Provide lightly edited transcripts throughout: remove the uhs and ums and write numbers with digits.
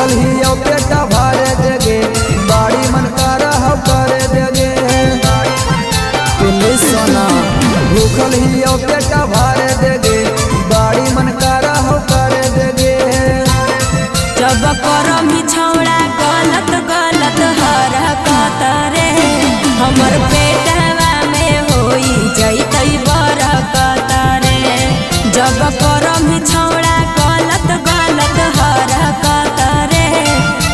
भूखल ही पेट भरे देगे बाड़ी मन कर करे देगे सोना भूखल ही पेट भरे देगे बाड़ी मन कर करे देगे। जब करम छौड़ा गलत गलत हरकत रे हमर पेटवा में होई जैतै बरकत रे। जब करम छौड़ा गलत गलत हरकत रे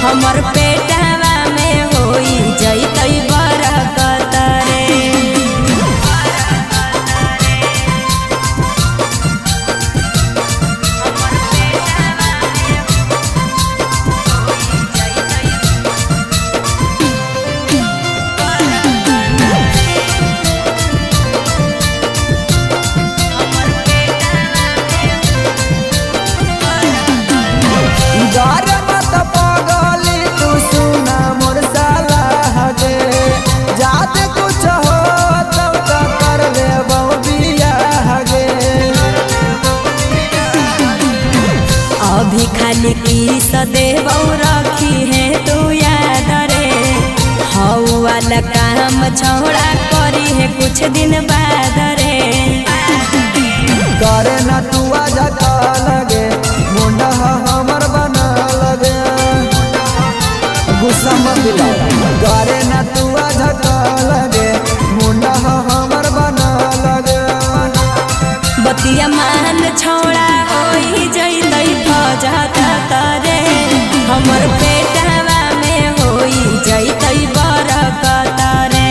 हमर पेटवा में होई जैतै बरकत रे। अभी खाली की सदैव रखी है तू याद रे हऊ वाला काम छौड़ा करी है कुछ दिन बाद रे। करे न तू आजा का लगे मुंडा हमर बना लगे गुस्सा मत दिला। करे न तू आजा का लगे मुंडा हमर बना लगे। बतिया मान छौड़ा होई जैतै फजता रे हमर पेटवा में होई जैतै बरकत रे।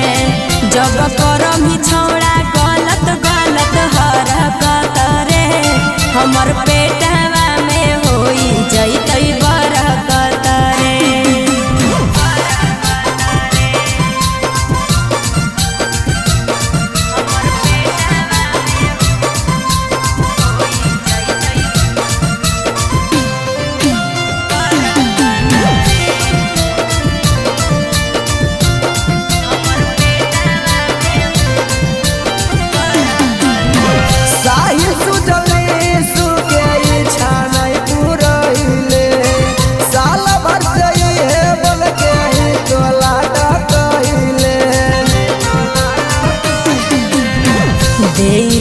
जब करम छौड़ा गलत गलत हरकत रे हमर पेटवा में होई जैतै बरकत रे।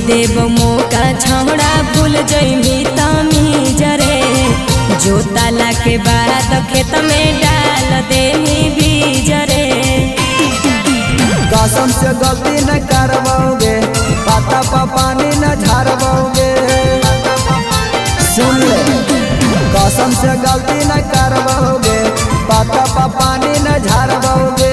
देव मौका छौड़ा भूल जइमी तमीज रे जोताला के बाद खेत में डाल देही बीज रे। कसम से गलती न करवाओगे पाता पा पानी न झारवाओगे सुन ले कसम से गलती न करवाओगे पाता पा पानी न झारवाओगे।